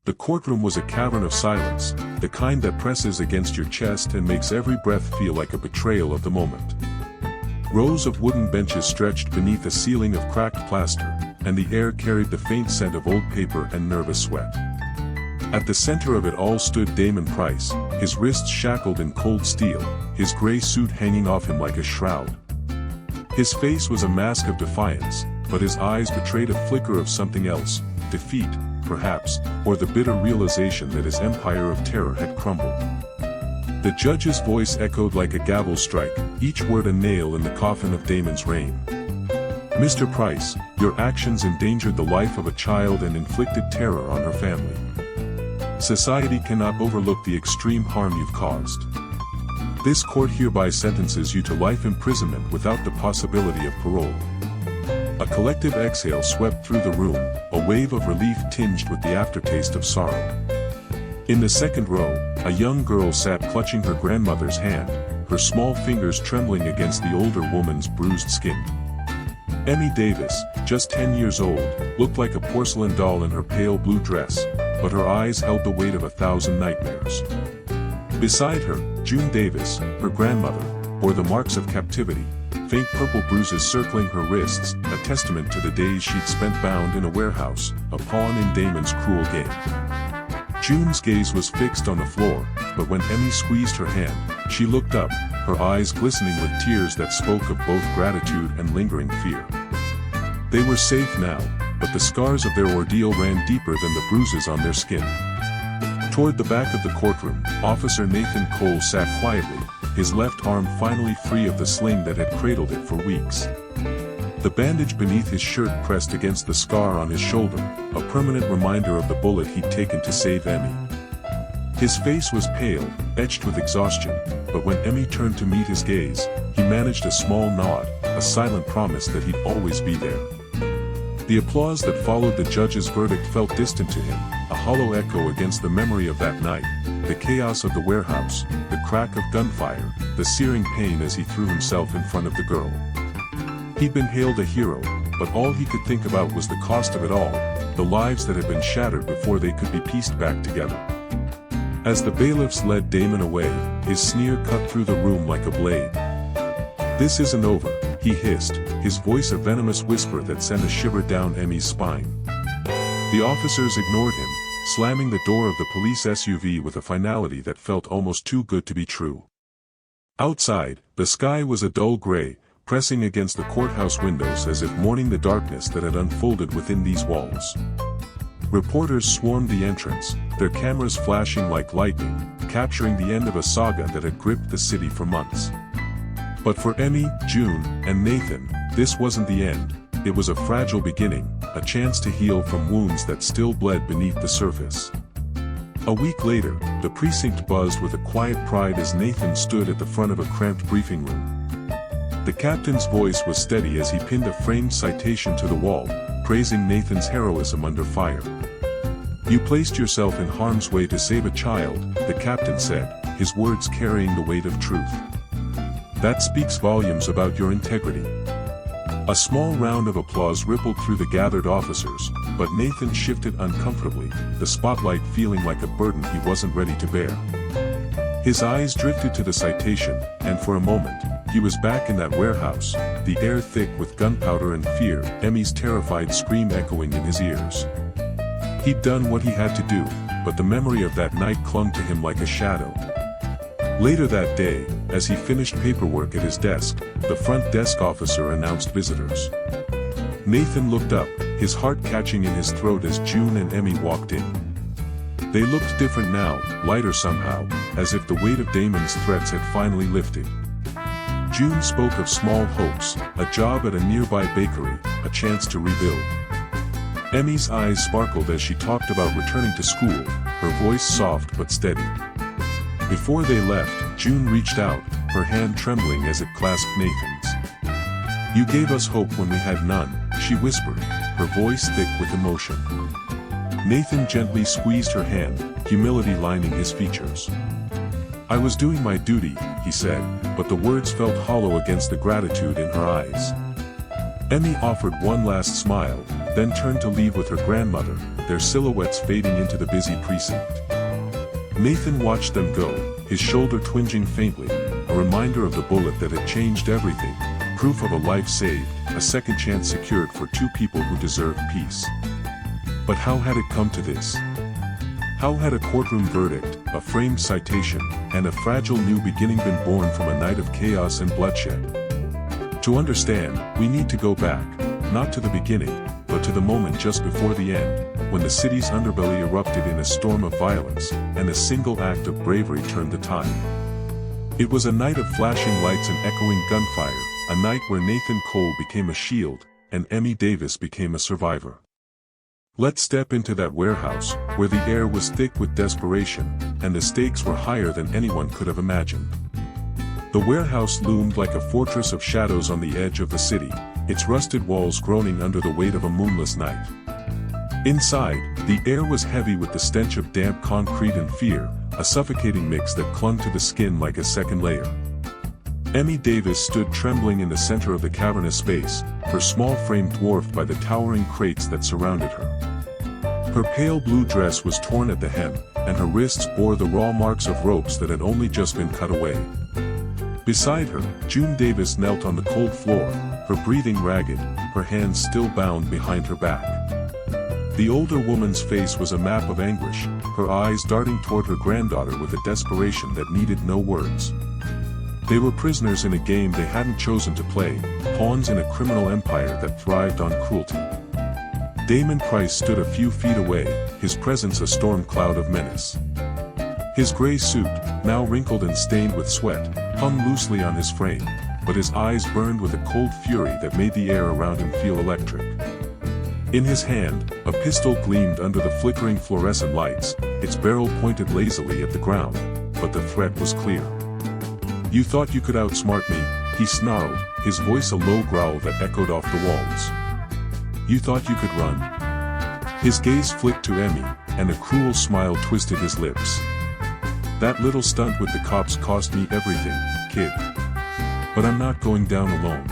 The courtroom was a cavern of silence, the kind that presses against your chest and makes every breath feel like a betrayal of the moment. Rows of wooden benches stretched beneath a ceiling of cracked plaster, and the air carried the faint scent of old paper and nervous sweat. At the center of it all stood Damon Price, his wrists shackled in cold steel, his gray suit hanging off him like a shroud. His face was a mask of defiance, but his eyes betrayed a flicker of something else, defeat, perhaps, or the bitter realization that his empire of terror had crumbled. The judge's voice echoed like a gavel strike, each word a nail in the coffin of Damon's reign. Mr. Price, your actions endangered the life of a child and inflicted terror on her family. Society cannot overlook the extreme harm you've caused. This court hereby sentences you to life imprisonment without the possibility of parole. A collective exhale swept through the room, a wave of relief tinged with the aftertaste of sorrow. In the second row, a young girl sat clutching her grandmother's hand, her small fingers trembling against the older woman's bruised skin. Emmy Davis, just 10 years old, looked like a porcelain doll in her pale blue dress, but her eyes held the weight of 1,000 nightmares. Beside her, June Davis, her grandmother, bore the marks of captivity, faint purple bruises circling her wrists, a testament to the days she'd spent bound in a warehouse, a pawn in Damon's cruel game. June's gaze was fixed on the floor, but when Emmy squeezed her hand, she looked up, her eyes glistening with tears that spoke of both gratitude and lingering fear. They were safe now, but the scars of their ordeal ran deeper than the bruises on their skin. Toward the back of the courtroom, Officer Nathan Cole sat quietly, his left arm finally free of the sling that had cradled it for weeks. The bandage beneath his shirt pressed against the scar on his shoulder, a permanent reminder of the bullet he'd taken to save Emmy. His face was pale, etched with exhaustion, but when Emmy turned to meet his gaze, he managed a small nod, a silent promise that he'd always be there. The applause that followed the judge's verdict felt distant to him, a hollow echo against the memory of that night, the chaos of the warehouse, the crack of gunfire, the searing pain as he threw himself in front of the girl. He'd been hailed a hero, but all he could think about was the cost of it all, the lives that had been shattered before they could be pieced back together. As the bailiffs led Damon away, his sneer cut through the room like a blade. "This isn't over," he hissed, his voice a venomous whisper that sent a shiver down Emmy's spine. The officers ignored him, slamming the door of the police SUV with a finality that felt almost too good to be true. Outside, the sky was a dull gray, pressing against the courthouse windows as if mourning the darkness that had unfolded within these walls. Reporters swarmed the entrance, their cameras flashing like lightning, capturing the end of a saga that had gripped the city for months. But for Emmy, June, and Nathan, this wasn't the end. It was a fragile beginning, a chance to heal from wounds that still bled beneath the surface. A week later, the precinct buzzed with a quiet pride as Nathan stood at the front of a cramped briefing room. The captain's voice was steady as he pinned a framed citation to the wall, praising Nathan's heroism under fire. "You placed yourself in harm's way to save a child," the captain said, his words carrying the weight of truth. "That speaks volumes about your integrity." A small round of applause rippled through the gathered officers, but Nathan shifted uncomfortably, the spotlight feeling like a burden he wasn't ready to bear. His eyes drifted to the citation, and for a moment, he was back in that warehouse, the air thick with gunpowder and fear, Emmy's terrified scream echoing in his ears. He'd done what he had to do, but the memory of that night clung to him like a shadow. Later that day, as he finished paperwork at his desk, the front desk officer announced visitors. Nathan looked up, his heart catching in his throat as June and Emmy walked in. They looked different now, lighter somehow, as if the weight of Damon's threats had finally lifted. June spoke of small hopes, a job at a nearby bakery, a chance to rebuild. Emmy's eyes sparkled as she talked about returning to school, her voice soft but steady. Before they left, June reached out, her hand trembling as it clasped Nathan's. "You gave us hope when we had none," she whispered, her voice thick with emotion. Nathan gently squeezed her hand, humility lining his features. "I was doing my duty," he said, but the words felt hollow against the gratitude in her eyes. Emmy offered one last smile, then turned to leave with her grandmother, their silhouettes fading into the busy precinct. Nathan watched them go, his shoulder twinging faintly, a reminder of the bullet that had changed everything, proof of a life saved, a second chance secured for two people who deserved peace. But how had it come to this? How had a courtroom verdict, a framed citation, and a fragile new beginning been born from a night of chaos and bloodshed? To understand, we need to go back, not to the beginning, but to the moment just before the end, when the city's underbelly erupted in a storm of violence, and a single act of bravery turned the tide. It was a night of flashing lights and echoing gunfire, a night where Nathan Cole became a shield, and Emmy Davis became a survivor. Let's step into that warehouse, where the air was thick with desperation, and the stakes were higher than anyone could have imagined. The warehouse loomed like a fortress of shadows on the edge of the city, its rusted walls groaning under the weight of a moonless night. Inside, the air was heavy with the stench of damp concrete and fear, a suffocating mix that clung to the skin like a second layer. Emmy Davis stood trembling in the center of the cavernous space, her small frame dwarfed by the towering crates that surrounded her. Her pale blue dress was torn at the hem, and her wrists bore the raw marks of ropes that had only just been cut away. Beside her, June Davis knelt on the cold floor, her breathing ragged, her hands still bound behind her back. The older woman's face was a map of anguish, her eyes darting toward her granddaughter with a desperation that needed no words. They were prisoners in a game they hadn't chosen to play, pawns in a criminal empire that thrived on cruelty. Damon Price stood a few feet away, his presence a storm cloud of menace. His gray suit, now wrinkled and stained with sweat, hung loosely on his frame, but his eyes burned with a cold fury that made the air around him feel electric. In his hand, a pistol gleamed under the flickering fluorescent lights, its barrel pointed lazily at the ground, but the threat was clear. "You thought you could outsmart me," he snarled, his voice a low growl that echoed off the walls. "You thought you could run?" His gaze flicked to Emmy, and a cruel smile twisted his lips. "That little stunt with the cops cost me everything, kid. But I'm not going down alone."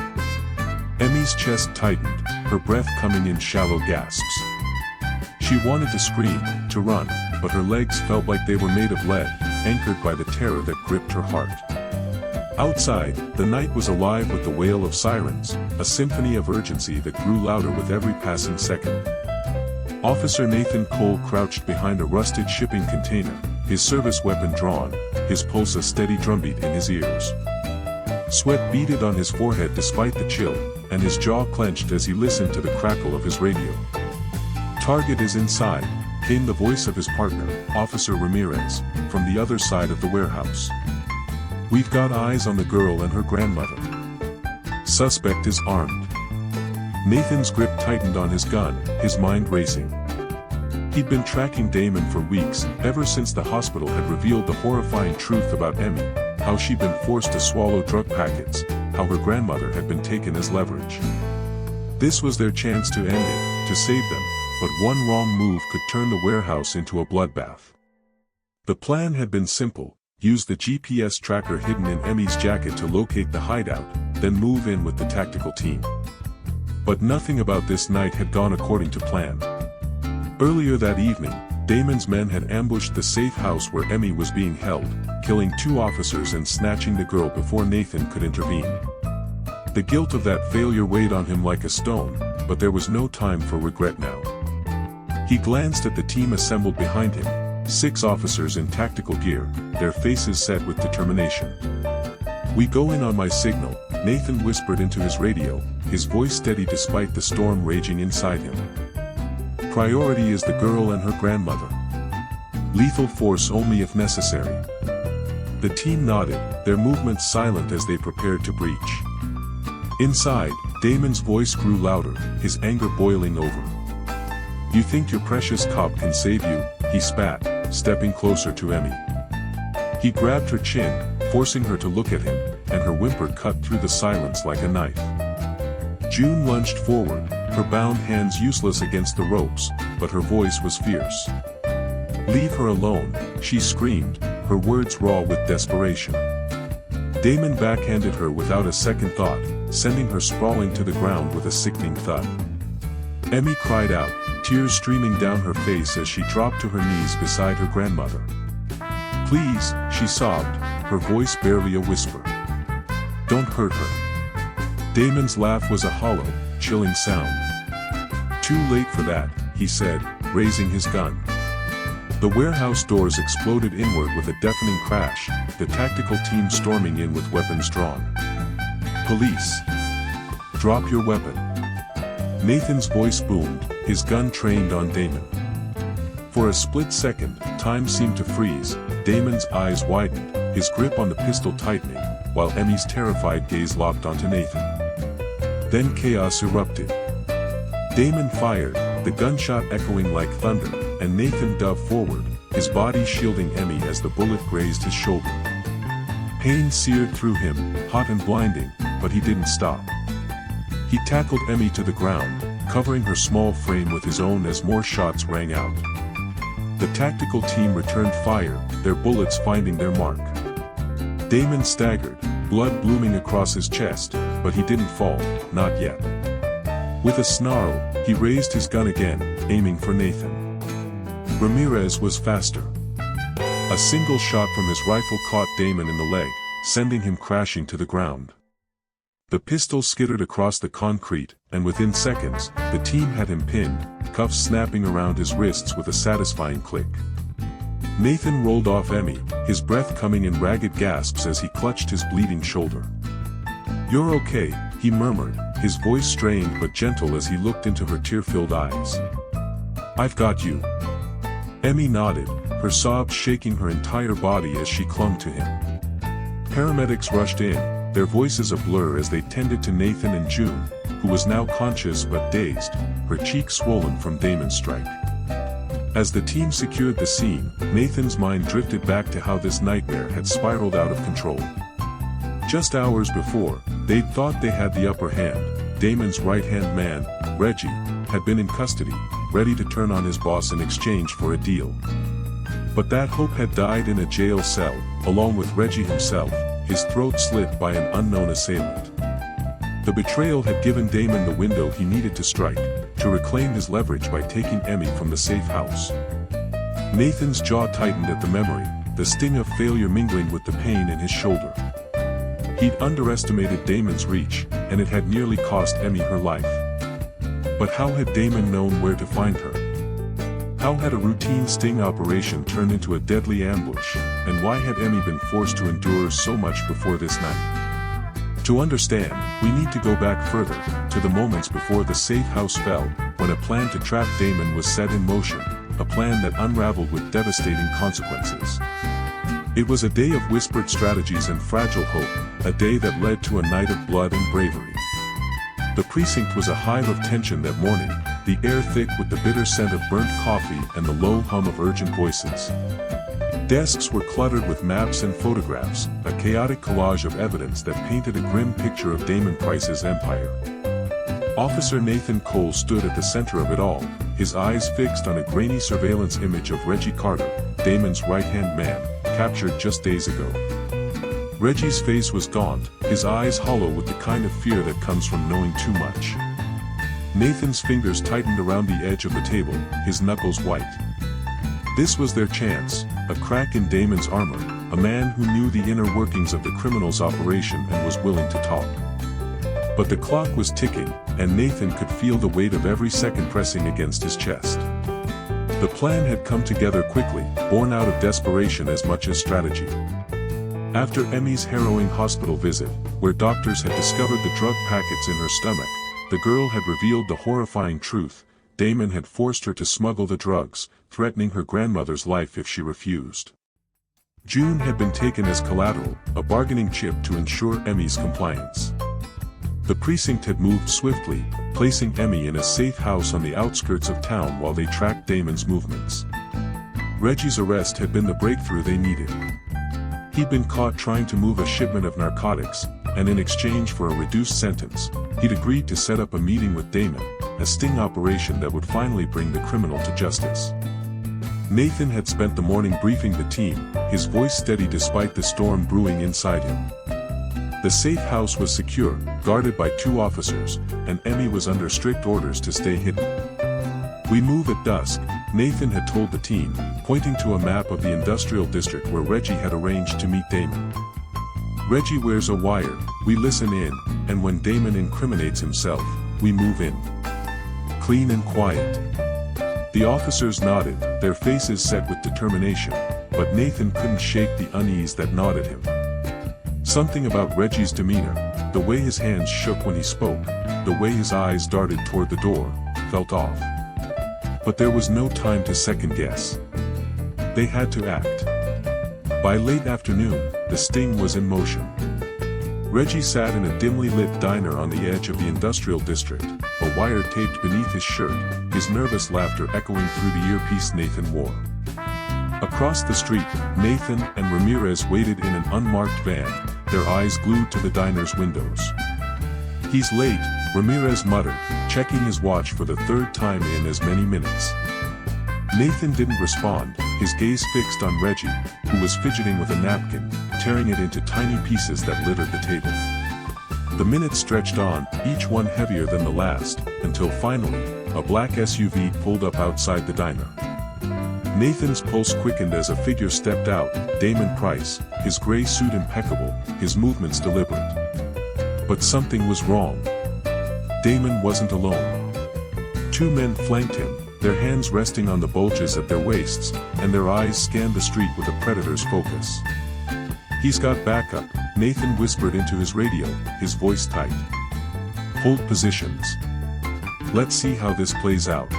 Emmy's chest tightened, her breath coming in shallow gasps. She wanted to scream, to run, but her legs felt like they were made of lead, anchored by the terror that gripped her heart. Outside, the night was alive with the wail of sirens, a symphony of urgency that grew louder with every passing second. Officer Nathan Cole crouched behind a rusted shipping container, his service weapon drawn, his pulse a steady drumbeat in his ears. Sweat beaded on his forehead despite the chill, and his jaw clenched as he listened to the crackle of his radio. "Target is inside," came the voice of his partner, Officer Ramirez, from the other side of the warehouse. "We've got eyes on the girl and her grandmother. Suspect is armed." Nathan's grip tightened on his gun, his mind racing. He'd been tracking Damon for weeks, ever since the hospital had revealed the horrifying truth about Emmy, how she'd been forced to swallow drug packets, how her grandmother had been taken as leverage. This was their chance to end it, to save them, but one wrong move could turn the warehouse into a bloodbath. The plan had been simple: use the GPS tracker hidden in Emmy's jacket to locate the hideout, then move in with the tactical team. But nothing about this night had gone according to plan. Earlier that evening, Damon's men had ambushed the safe house where Emmy was being held, killing 2 officers and snatching the girl before Nathan could intervene. The guilt of that failure weighed on him like a stone, but there was no time for regret now. He glanced at the team assembled behind him, 6 officers in tactical gear, their faces set with determination. "We go in on my signal," Nathan whispered into his radio, his voice steady despite the storm raging inside him. "Priority is the girl and her grandmother. Lethal force only if necessary." The team nodded, their movements silent as they prepared to breach. Inside, Damon's voice grew louder, his anger boiling over. "You think your precious cop can save you?" he spat, stepping closer to Emmy. He grabbed her chin, forcing her to look at him, and her whimper cut through the silence like a knife. June lunged forward, her bound hands useless against the ropes, but her voice was fierce. "Leave her alone," she screamed, her words raw with desperation. Damon backhanded her without a second thought, sending her sprawling to the ground with a sickening thud. Emmy cried out, tears streaming down her face as she dropped to her knees beside her grandmother. "Please," she sobbed, her voice barely a whisper. "Don't hurt her." Damon's laugh was a hollow, chilling sound. "Too late for that," he said, raising his gun. The warehouse doors exploded inward with a deafening crash, the tactical team storming in with weapons drawn. "Police! Drop your weapon." Nathan's voice boomed, his gun trained on Damon. For a split second, time seemed to freeze. Damon's eyes widened, his grip on the pistol tightening, while Emmy's terrified gaze locked onto Nathan. Then chaos erupted. Damon fired, the gunshot echoing like thunder, and Nathan dove forward, his body shielding Emmy as the bullet grazed his shoulder. Pain seared through him, hot and blinding, but he didn't stop. He tackled Emmy to the ground, covering her small frame with his own as more shots rang out. The tactical team returned fire, their bullets finding their mark. Damon staggered, blood blooming across his chest, but he didn't fall, not yet. With a snarl, he raised his gun again, aiming for Nathan. Ramirez was faster. A single shot from his rifle caught Damon in the leg, sending him crashing to the ground. The pistol skittered across the concrete, and within seconds, the team had him pinned, cuffs snapping around his wrists with a satisfying click. Nathan rolled off Emmy, his breath coming in ragged gasps as he clutched his bleeding shoulder. "You're okay," he murmured, his voice strained but gentle as he looked into her tear-filled eyes. "I've got you." Emmy nodded, her sobs shaking her entire body as she clung to him. Paramedics rushed in, their voices a blur as they tended to Nathan and June, who was now conscious but dazed, her cheek swollen from Damon's strike. As the team secured the scene, Nathan's mind drifted back to how this nightmare had spiraled out of control. Just hours before, they'd thought they had the upper hand. Damon's right-hand man, Reggie, had been in custody, ready to turn on his boss in exchange for a deal. But that hope had died in a jail cell, along with Reggie himself, his throat slit by an unknown assailant. The betrayal had given Damon the window he needed to strike, to reclaim his leverage by taking Emmy from the safe house. Nathan's jaw tightened at the memory, the sting of failure mingling with the pain in his shoulder. He'd underestimated Damon's reach, and it had nearly cost Emmy her life. But how had Damon known where to find her? How had a routine sting operation turned into a deadly ambush, and why had Emmy been forced to endure so much before this night? To understand, we need to go back further, to the moments before the safe house fell, when a plan to trap Damon was set in motion, a plan that unraveled with devastating consequences. It was a day of whispered strategies and fragile hope, a day that led to a night of blood and bravery. The precinct was a hive of tension that morning, the air thick with the bitter scent of burnt coffee and the low hum of urgent voices. Desks were cluttered with maps and photographs, a chaotic collage of evidence that painted a grim picture of Damon Price's empire. Officer Nathan Cole stood at the center of it all, his eyes fixed on a grainy surveillance image of Reggie Carter, Damon's right-hand man, captured just days ago. Reggie's face was gaunt, his eyes hollow with the kind of fear that comes from knowing too much. Nathan's fingers tightened around the edge of the table, his knuckles white. This was their chance, a crack in Damon's armor, a man who knew the inner workings of the criminal's operation and was willing to talk. But the clock was ticking, and Nathan could feel the weight of every second pressing against his chest. The plan had come together quickly, born out of desperation as much as strategy. After Emmy's harrowing hospital visit, where doctors had discovered the drug packets in her stomach, the girl had revealed the horrifying truth: Damon had forced her to smuggle the drugs, threatening her grandmother's life if she refused. June had been taken as collateral, a bargaining chip to ensure Emmy's compliance. The precinct had moved swiftly, placing Emmy in a safe house on the outskirts of town while they tracked Damon's movements. Reggie's arrest had been the breakthrough they needed. He'd been caught trying to move a shipment of narcotics, and in exchange for a reduced sentence, he'd agreed to set up a meeting with Damon, a sting operation that would finally bring the criminal to justice. Nathan had spent the morning briefing the team, his voice steady despite the storm brewing inside him. The safe house was secure, guarded by 2 officers, and Emmy was under strict orders to stay hidden. "We move at dusk," Nathan had told the team, pointing to a map of the industrial district where Reggie had arranged to meet Damon. "Reggie wears a wire, we listen in, and when Damon incriminates himself, we move in. Clean and quiet." The officers nodded, their faces set with determination, but Nathan couldn't shake the unease that gnawed at him. Something about Reggie's demeanor, the way his hands shook when he spoke, the way his eyes darted toward the door, felt off. But there was no time to second guess. They had to act. By late afternoon, the sting was in motion. Reggie sat in a dimly lit diner on the edge of the industrial district, a wire taped beneath his shirt, his nervous laughter echoing through the earpiece Nathan wore. Across the street, Nathan and Ramirez waited in an unmarked van, their eyes glued to the diner's windows. "He's late," Ramirez muttered, checking his watch for the 3rd time in as many minutes. Nathan didn't respond, his gaze fixed on Reggie, who was fidgeting with a napkin, tearing it into tiny pieces that littered the table. The minutes stretched on, each one heavier than the last, until finally, a black SUV pulled up outside the diner. Nathan's pulse quickened as a figure stepped out, Damon Price, his gray suit impeccable, his movements deliberate. But something was wrong. Damon wasn't alone. 2 men flanked him, their hands resting on the bulges at their waists, and their eyes scanned the street with a predator's focus. "He's got backup," Nathan whispered into his radio, his voice tight. "Hold positions. Let's see how this plays out."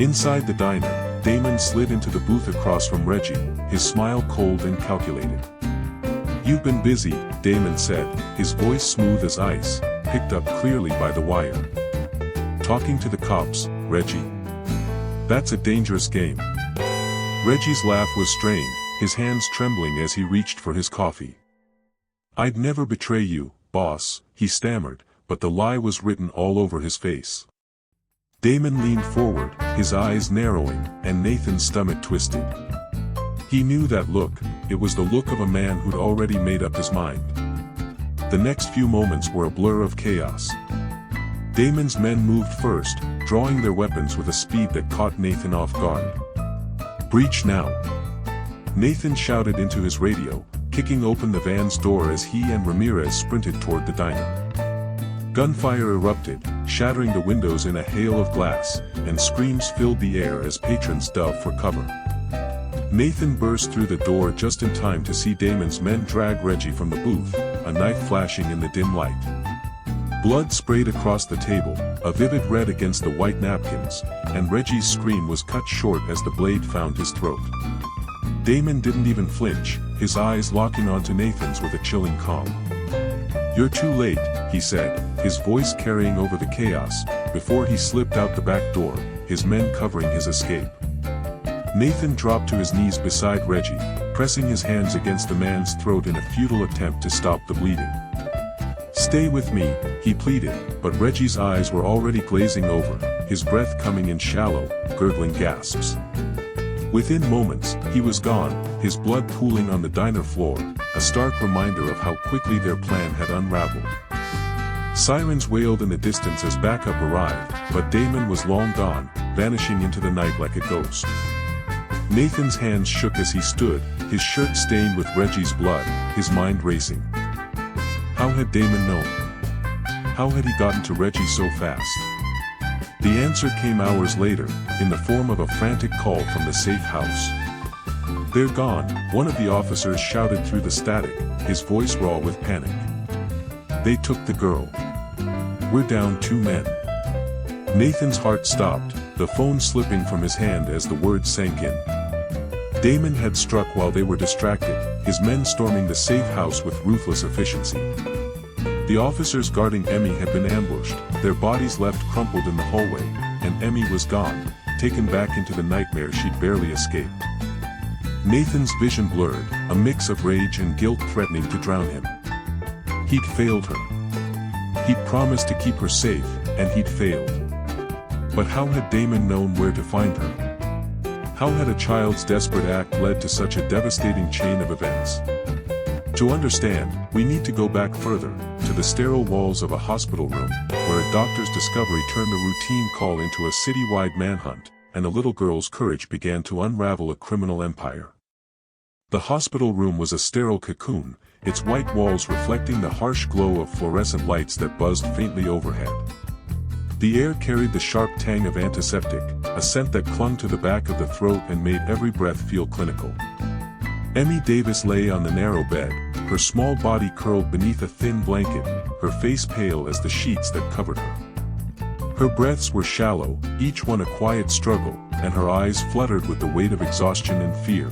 Inside the diner, Damon slid into the booth across from Reggie, his smile cold and calculated. "You've been busy," Damon said, his voice smooth as ice, picked up clearly by the wire. "Talking to the cops, Reggie? That's a dangerous game." Reggie's laugh was strained, his hands trembling as he reached for his coffee. "I'd never betray you, boss," he stammered, but the lie was written all over his face. Damon leaned forward, his eyes narrowing, and Nathan's stomach twisted. He knew that look, it was the look of a man who'd already made up his mind. The next few moments were a blur of chaos. Damon's men moved first, drawing their weapons with a speed that caught Nathan off guard. "Breach now!" Nathan shouted into his radio, kicking open the van's door as he and Ramirez sprinted toward the diner. Gunfire erupted, shattering the windows in a hail of glass, and screams filled the air as patrons dove for cover. Nathan burst through the door just in time to see Damon's men drag Reggie from the booth, a knife flashing in the dim light. Blood sprayed across the table, a vivid red against the white napkins, and Reggie's scream was cut short as the blade found his throat. Damon didn't even flinch, his eyes locking onto Nathan's with a chilling calm. "You're too late," he said, his voice carrying over the chaos, before he slipped out the back door, his men covering his escape. Nathan dropped to his knees beside Reggie, pressing his hands against the man's throat in a futile attempt to stop the bleeding. "Stay with me," he pleaded, but Reggie's eyes were already glazing over, his breath coming in shallow, gurgling gasps. Within moments, he was gone, his blood pooling on the diner floor, a stark reminder of how quickly their plan had unraveled. Sirens wailed in the distance as backup arrived, but Damon was long gone, vanishing into the night like a ghost. Nathan's hands shook as he stood, his shirt stained with Reggie's blood, his mind racing. How had Damon known? How had he gotten to Reggie so fast? The answer came hours later, in the form of a frantic call from the safe house. "They're gone," one of the officers shouted through the static, his voice raw with panic. "They took the girl. We're down 2 men." Nathan's heart stopped, the phone slipping from his hand as the words sank in. Damon had struck while they were distracted, his men storming the safe house with ruthless efficiency. The officers guarding Emmy had been ambushed, their bodies left crumpled in the hallway, and Emmy was gone, taken back into the nightmare she'd barely escaped. Nathan's vision blurred, a mix of rage and guilt threatening to drown him. He'd failed her. He'd promised to keep her safe, and he'd failed. But how had Damon known where to find her? How had a child's desperate act led to such a devastating chain of events? To understand, we need to go back further, to the sterile walls of a hospital room, where a doctor's discovery turned a routine call into a citywide manhunt, and a little girl's courage began to unravel a criminal empire. The hospital room was a sterile cocoon, its white walls reflecting the harsh glow of fluorescent lights that buzzed faintly overhead. The air carried the sharp tang of antiseptic, a scent that clung to the back of the throat and made every breath feel clinical. Emmy Davis lay on the narrow bed, her small body curled beneath a thin blanket, her face pale as the sheets that covered her. Her breaths were shallow, each one a quiet struggle, and her eyes fluttered with the weight of exhaustion and fear.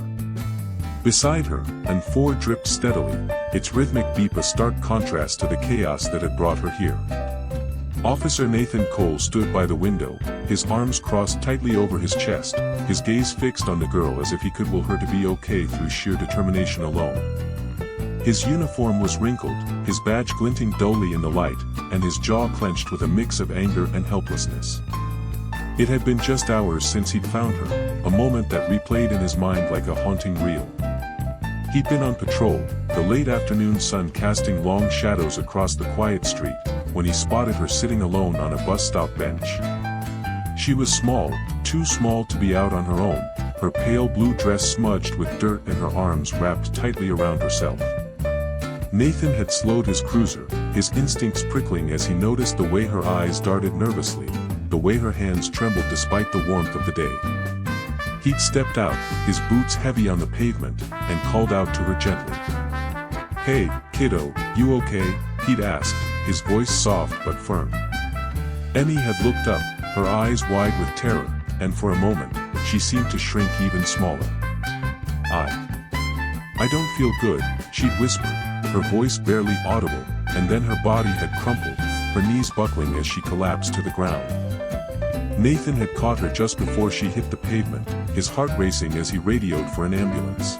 Beside her, an M4 dripped steadily, its rhythmic beep a stark contrast to the chaos that had brought her here. Officer Nathan Cole stood by the window, his arms crossed tightly over his chest, his gaze fixed on the girl as if he could will her to be okay through sheer determination alone. His uniform was wrinkled, his badge glinting dully in the light, and his jaw clenched with a mix of anger and helplessness. It had been just hours since he'd found her, a moment that replayed in his mind like a haunting reel. He'd been on patrol, the late afternoon sun casting long shadows across the quiet street, when he spotted her sitting alone on a bus stop bench. She was small, too small to be out on her own, her pale blue dress smudged with dirt and her arms wrapped tightly around herself. Nathan had slowed his cruiser, his instincts prickling as he noticed the way her eyes darted nervously, the way her hands trembled despite the warmth of the day. He'd stepped out, his boots heavy on the pavement, and called out to her gently. "Hey, kiddo, you okay?" he'd asked, his voice soft but firm. Emmy had looked up, her eyes wide with terror, and for a moment, she seemed to shrink even smaller. I don't feel good," she'd whispered, her voice barely audible, and then her body had crumpled, her knees buckling as she collapsed to the ground. Nathan had caught her just before she hit the pavement, his heart racing as he radioed for an ambulance.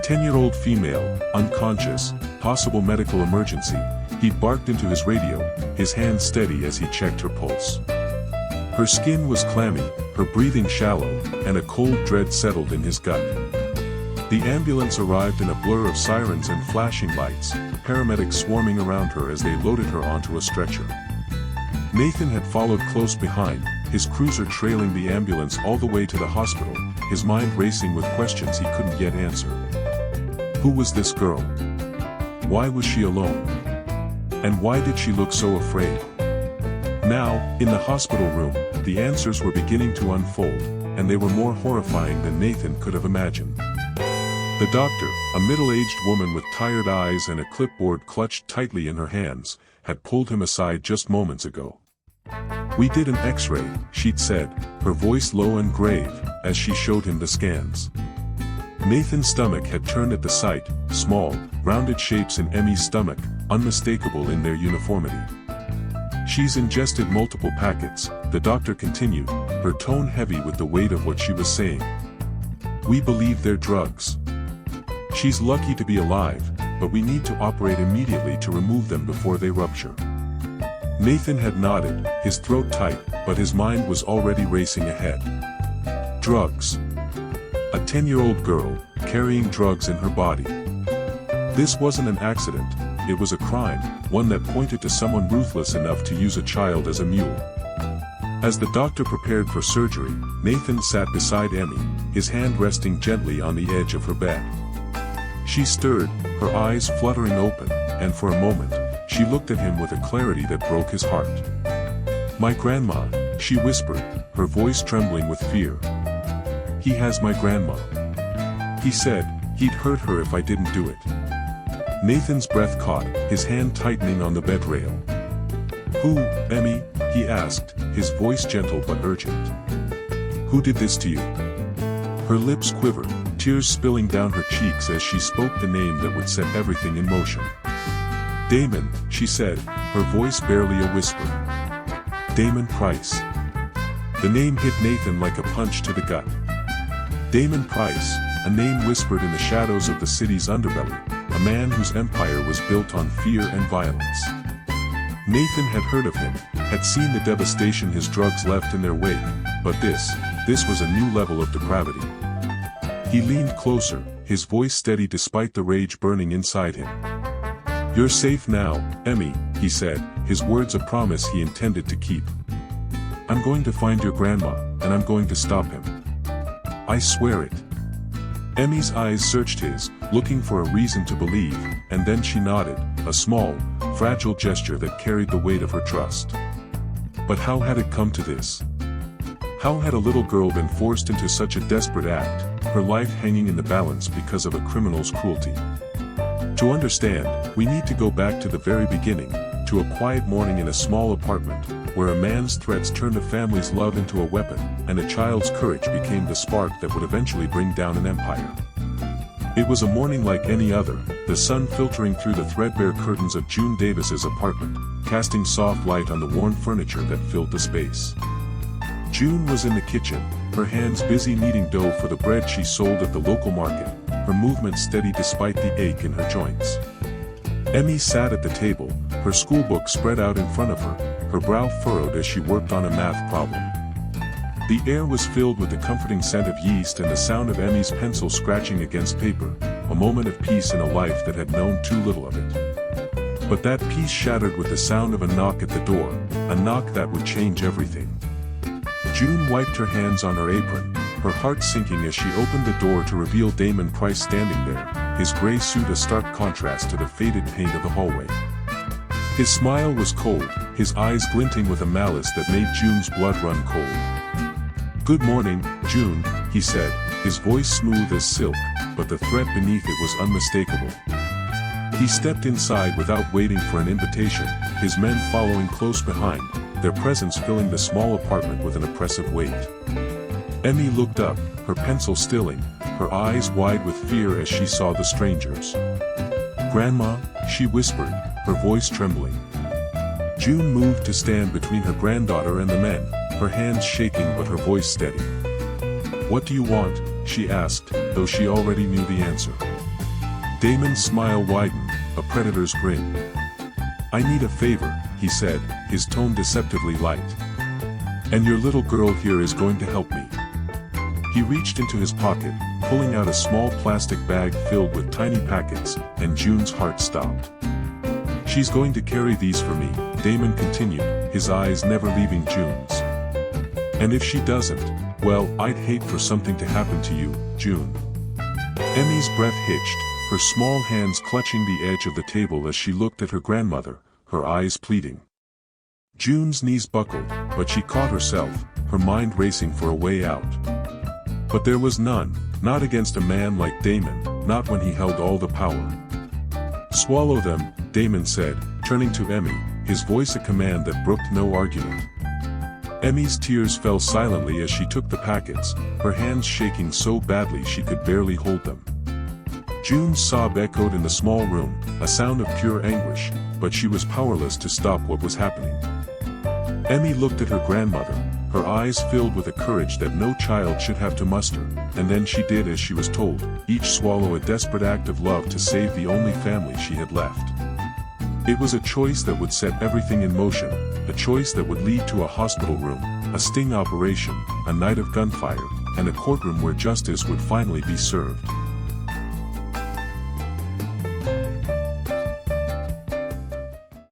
10-year-old female, unconscious, possible medical emergency, he'd barked into his radio, his hand steady as he checked her pulse. Her skin was clammy, her breathing shallow, and a cold dread settled in his gut. The ambulance arrived in a blur of sirens and flashing lights, paramedics swarming around her as they loaded her onto a stretcher. Nathan had followed close behind, his cruiser trailing the ambulance all the way to the hospital, his mind racing with questions he couldn't yet answer. Who was this girl? Why was she alone? And why did she look so afraid? Now, in the hospital room, the answers were beginning to unfold, and they were more horrifying than Nathan could have imagined. The doctor, a middle-aged woman with tired eyes and a clipboard clutched tightly in her hands, had pulled him aside just moments ago. "We did an X-ray," she'd said, her voice low and grave, as she showed him the scans. Nathan's stomach had turned at the sight, small, rounded shapes in Emmy's stomach, unmistakable in their uniformity. "She's ingested multiple packets," the doctor continued, her tone heavy with the weight of what she was saying. "We believe they're drugs. She's lucky to be alive, but we need to operate immediately to remove them before they rupture." Nathan had nodded, his throat tight, but his mind was already racing ahead. Drugs. A 10-year-old girl, carrying drugs in her body. This wasn't an accident, it was a crime, one that pointed to someone ruthless enough to use a child as a mule. As the doctor prepared for surgery, Nathan sat beside Emmy, his hand resting gently on the edge of her bed. She stirred, her eyes fluttering open, and for a moment, she looked at him with a clarity that broke his heart. "My grandma," she whispered, her voice trembling with fear. "He has my grandma. He said, he'd hurt her if I didn't do it." Nathan's breath caught, his hand tightening on the bed rail. "Who, Emmy?" he asked, his voice gentle but urgent. "Who did this to you?" Her lips quivered, tears spilling down her cheeks as she spoke the name that would set everything in motion. "Damon," she said, her voice barely a whisper. "Damon Price." The name hit Nathan like a punch to the gut. Damon Price, a name whispered in the shadows of the city's underbelly, a man whose empire was built on fear and violence. Nathan had heard of him, had seen the devastation his drugs left in their wake, but this was a new level of depravity. He leaned closer, his voice steady despite the rage burning inside him. "You're safe now, Emmy," he said, his words a promise he intended to keep. "I'm going to find your grandma, and I'm going to stop him. I swear it." Emmy's eyes searched his, looking for a reason to believe, and then she nodded, a small, fragile gesture that carried the weight of her trust. But how had it come to this? How had a little girl been forced into such a desperate act, her life hanging in the balance because of a criminal's cruelty? To understand, we need to go back to the very beginning, to a quiet morning in a small apartment, where a man's threats turned a family's love into a weapon, and a child's courage became the spark that would eventually bring down an empire. It was a morning like any other, the sun filtering through the threadbare curtains of June Davis's apartment, casting soft light on the worn furniture that filled the space. June was in the kitchen, her hands busy kneading dough for the bread she sold at the local market, her movement steady despite the ache in her joints. Emmy sat at the table, her schoolbook spread out in front of her, her brow furrowed as she worked on a math problem. The air was filled with the comforting scent of yeast and the sound of Emmy's pencil scratching against paper, a moment of peace in a life that had known too little of it. But that peace shattered with the sound of a knock at the door, a knock that would change everything. June wiped her hands on her apron, her heart sinking as she opened the door to reveal Damon Price standing there, his gray suit a stark contrast to the faded paint of the hallway. His smile was cold, his eyes glinting with a malice that made June's blood run cold. "Good morning, June," he said, his voice smooth as silk, but the threat beneath it was unmistakable. He stepped inside without waiting for an invitation, his men following close behind, their presence filling the small apartment with an oppressive weight. Emmy looked up, her pencil stilling, her eyes wide with fear as she saw the strangers. "Grandma," she whispered, her voice trembling. June moved to stand between her granddaughter and the men, her hands shaking but her voice steady. "What do you want?" she asked, though she already knew the answer. Damon's smile widened, a predator's grin. "I need a favor," he said, his tone deceptively light. "And your little girl here is going to help me." He reached into his pocket, pulling out a small plastic bag filled with tiny packets, and June's heart stopped. "She's going to carry these for me," Damon continued, his eyes never leaving June's. "And if she doesn't, well, I'd hate for something to happen to you, June." Emmy's breath hitched, her small hands clutching the edge of the table as she looked at her grandmother, her eyes pleading. June's knees buckled, but she caught herself, her mind racing for a way out. But there was none, not against a man like Damon, not when he held all the power. "Swallow them," Damon said, turning to Emmy, his voice a command that brooked no argument. Emmy's tears fell silently as she took the packets, her hands shaking so badly she could barely hold them. June's sob echoed in the small room, a sound of pure anguish, but she was powerless to stop what was happening. Emmy looked at her grandmother, her eyes filled with a courage that no child should have to muster, and then she did as she was told, each swallow a desperate act of love to save the only family she had left. It was a choice that would set everything in motion, a choice that would lead to a hospital room, a sting operation, a night of gunfire, and a courtroom where justice would finally be served.